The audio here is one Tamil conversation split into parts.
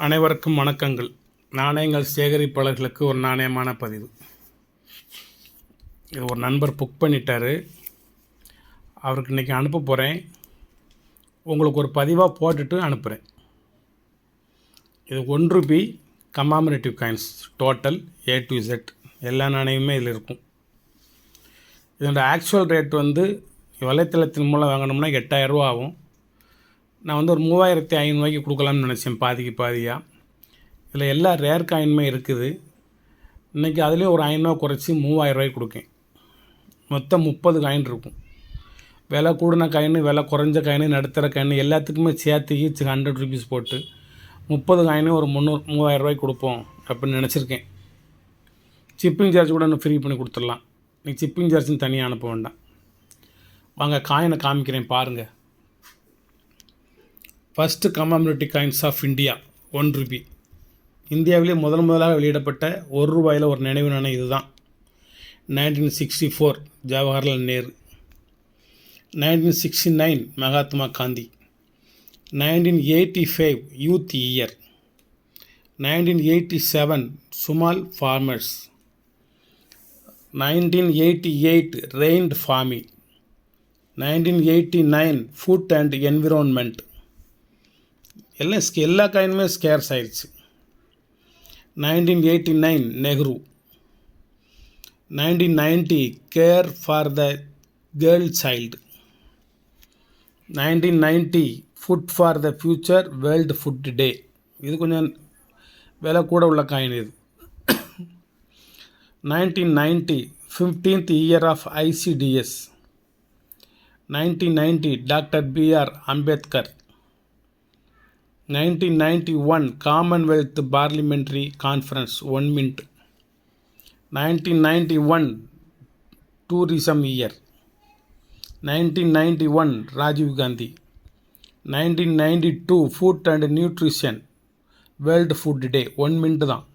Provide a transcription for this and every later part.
அனைவருக்கும் வணக்கங்கள். நாணயங்கள் சேகரிப்பாளர்களுக்கு ஒரு நாணயமான பதிவு. இது ஒரு நண்பர் புக் பண்ணிட்டார். அவருக்கு இன்றைக்கி அனுப்ப போகிறேன். உங்களுக்கு ஒரு பதிவாக போட்டுட்டு அனுப்புகிறேன். இது ₹1 commemorative coins, total A to Z எல்லா நாணயமுமே இதில் இருக்கும். இதோட ஆக்சுவல் ரேட் வலைத்தளத்தின் மூலம் வாங்கினோம்னா ₹8000 ஆகும். நான் ஒரு ₹3500 கொடுக்கலாம்னு நினச்சேன், பாதிக்கு பாதியாக. இதில் எல்லா ரேர் காயினுமே இருக்குது. இன்றைக்கி அதுலேயும் ஒரு ₹500 குறைச்சி ₹3000 கொடுக்கேன். மொத்தம் 30 காயின் இருக்கும். விலை கூடின காயின், விலை குறைஞ்ச காயின், நடுத்தர காயின் எல்லாத்துக்குமே சேர்த்து ஈச் ₹100 போட்டு 30 காயினே ஒரு ₹3000 கொடுப்போம் அப்படின்னு நினச்சிருக்கேன். சிப்பிங் சார்ஜ் கூட இன்னும் ஃப்ரீ பண்ணி கொடுத்துடலாம். நீ சிப்பிங் சார்ஜுன்னு தனியாக அனுப்ப வேண்டாம். வாங்க காயினை காமிக்கிறேன் பாருங்கள். First commemorative coins of India ₹1. இந்தியாவிலே முதலாக வெளியிடப்பட்ட ₹1 ஒரு நினைவு நாணயம் இதுதான். 1964 Jawaharlal Nehru, 1969 Mahatma Gandhi, 1985 youth year, 1987 small farmers, 1988 rainfed farming, 1989 food and environment. எல்லா காயினுமே ஸ்கேர்ஸ் ஆயிடுச்சு. 1989 Nehru, 1990 care for the girl child, 1990 food for the future world food day. இது கொஞ்சம் விலை கூட உள்ள காயின் இது. 1990 15th year of ICDS, 1990 doctor BR Ambedkar, 1991 commonwealth parliamentary conference 1 mint, 1991 tourism year, 1991 Rajiv Gandhi, 1992 food and nutrition world food day 1 mint தான்.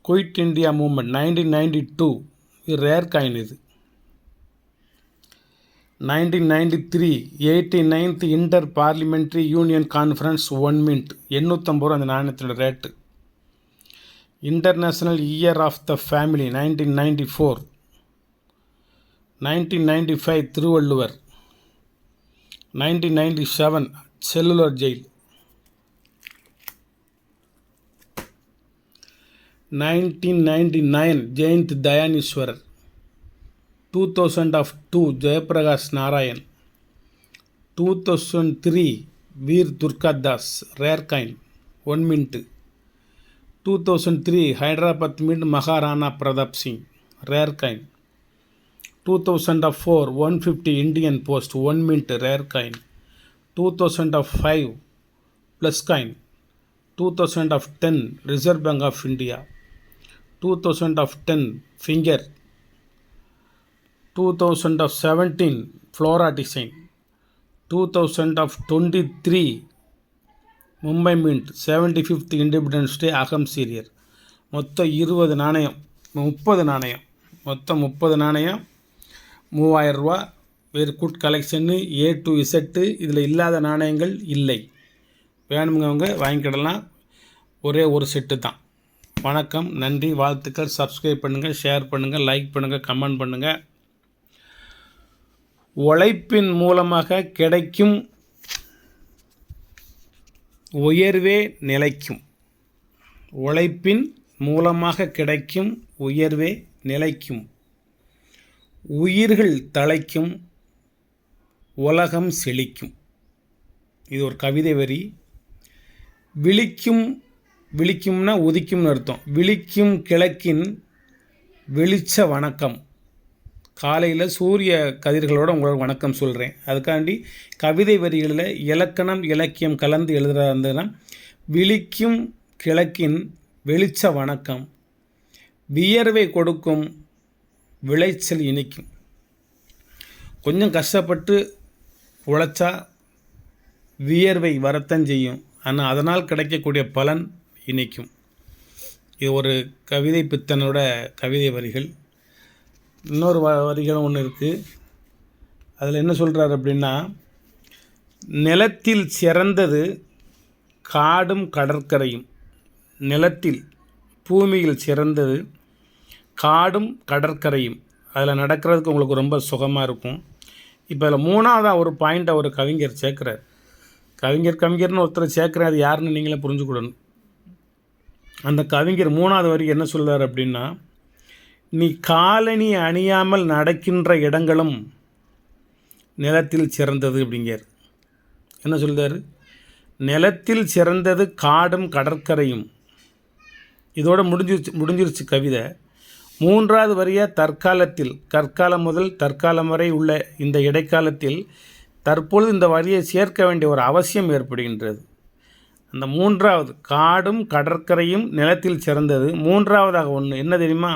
குயிட் இண்டியா மூமெண்ட் 1992 இது ரேர் காயின் இது. 1993 89th inter parliamentary union conference 1 mint 850 அந்த நாணயத்தோட rate. International year of the family 1994, 1995 Thiruvalluvar, 1997 cellular jail, 1999 ஜெயந்த் தயானீஸ்வரர், 2002 Jayaprakash Narayan, 2003 Veer Durgadas rare coin 1 mint, 2003 Hyderabad mint Maharana Pratap Singh rare coin, 2004 150 Indian post 1 mint rare coin, 2005 plus coin, 2010 reserve bank of India, 2010 finger, 2017 flora design, 2023 Mumbai mint 75th independence day அகம் சீரியர். மொத்தம் 20 நாணயம், 30 நாணயம், மொத்தம் 30 நாணயம் ₹3000. வேறு குட் கலெக்ஷன்னு A to Z. இதில் இல்லாத நாணயங்கள் இல்லை. வேணுங்கவங்க வாங்கிக்கிடலாம். ஒரே ஒரு செட்டு தான். வணக்கம், நன்றி, வாழ்த்துக்கள். சப்ஸ்கிரைப் பண்ணுங்கள், ஷேர் பண்ணுங்கள், லைக் பண்ணுங்கள், கமெண்ட் பண்ணுங்கள். உழைப்பின் மூலமாக கிடைக்கும் உயர்வே நிலைக்கும். உழைப்பின் மூலமாக கிடைக்கும் உயர்வே நிலைக்கும். உயிர்கள் தழைக்கும், உலகம் செழிக்கும். இது ஒரு கவிதை வரி. விழிக்கும்னா உதிக்கும்னு அர்த்தம். விழிக்கும் கிழக்கின் வெளிச்ச வணக்கம். காலையில் சூரிய கதிர்களோடு உங்களுக்கு வணக்கம் சொல்கிறேன். அதுக்காண்டி கவிதை வரிகளில் இலக்கணம் இலக்கியம் கலந்து எழுதுகிறதா இருந்ததுன்னா, விழிக்கும் கிழக்கின் வெளிச்ச வணக்கம், வியர்வை கொடுக்கும் விளைச்சல் இனிக்கும். கொஞ்சம் கஷ்டப்பட்டு உழைச்சா வியர்வை வரத்தான் செய்யும், ஆனால் அதனால் கிடைக்கக்கூடிய பலன் இனிக்கும். இது ஒரு கவிதை பித்தனோட கவிதை வரிகள். இன்னொரு வரிகளும் ஒன்று இருக்குது. அதில் என்ன சொல்கிறார் அப்படின்னா, நிலத்தில் சிறந்தது காடும் கடற்கரையும். நிலத்தில் பூமியில் சிறந்தது காடும் கடற்கரையும். அதில் நடக்கிறதுக்கு உங்களுக்கு ரொம்ப சுகமாக இருக்கும். இப்போ அதில் 3ஆவதாக ஒரு பாயிண்ட்டை ஒரு கவிஞர் சேர்க்குறார். கவிஞர்னு ஒருத்தர் சேர்க்குறாரு, அது யாருன்னு நீங்களே புரிஞ்சுக்கிடணும். அந்த கவிஞர் 3ஆவது வரி என்ன சொல்கிறார் அப்படின்னா, நீ காலணி அணியாமல் நடக்கின்ற இடங்களும் நிலத்தில் சிறந்தது அப்படிங்கிறார். என்ன சொல்கிறார்? நிலத்தில் சிறந்தது காடும் கடற்கரையும். இதோட முடிஞ்சிருச்சு கவிதை. 3ஆவது வரியாக தற்காலத்தில், கற்காலம் முதல் தற்காலம் வரை உள்ள இந்த இடைக்காலத்தில் தற்பொழுது இந்த வரியை சேர்க்க வேண்டிய ஒரு அவசியம் ஏற்படுகின்றது. அந்த 3ஆவது காடும் கடற்கரையும் நிலத்தில் சிறந்தது. 3ஆவதாக ஒன்று என்ன தெரியுமா?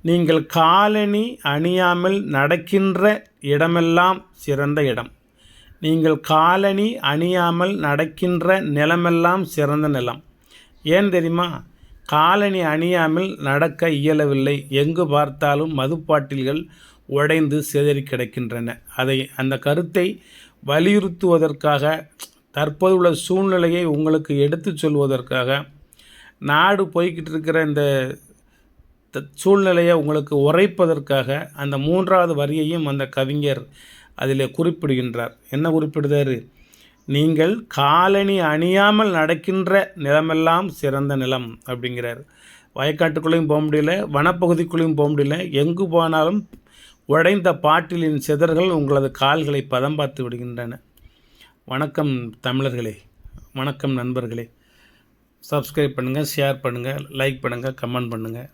நீங்கள் காலணி அணியாமல் நடக்கின்ற இடமெல்லாம் சிறந்த இடம். நீங்கள் காலணி அணியாமல் நடக்கின்ற நிலமெல்லாம் சிறந்த நிலம். ஏன் தெரியுமா? காலணி அணியாமல் நடக்க இயலவில்லை. எங்கு பார்த்தாலும் மதுப்பாட்டில்கள் உடைந்து சிதறி கிடக்கின்றன. அந்த கருத்தை வலியுறுத்துவதற்காக, தற்போது உள்ள சூழ்நிலையை உங்களுக்கு எடுத்து சொல்வதற்காக, நாடு போய்கிட்டு இருக்கிற இந்த சூழ்நிலையை உங்களுக்கு உரைப்பதற்காக அந்த 3ஆவது வரியையும் அந்த கவிஞர் அதில் குறிப்பிடுகின்றார். என்ன குறிப்பிடுதார்? நீங்கள் காலணி அணியாமல் நடக்கின்ற நிலமெல்லாம் சிறந்த நிலம் அப்படிங்கிறார். வயக்காட்டுக்குள்ளேயும் போக முடியல, வனப்பகுதிக்குள்ளேயும் போக முடியல. எங்கு போனாலும் உடைந்த பாட்டிலின் சிதறுகள் உங்களது கால்களை பதம் பார்த்து விடுகின்றன. வணக்கம் தமிழர்களே, வணக்கம் நண்பர்களே. சப்ஸ்கிரைப் பண்ணுங்கள், ஷேர் பண்ணுங்கள், லைக் பண்ணுங்கள், கமெண்ட் பண்ணுங்கள்.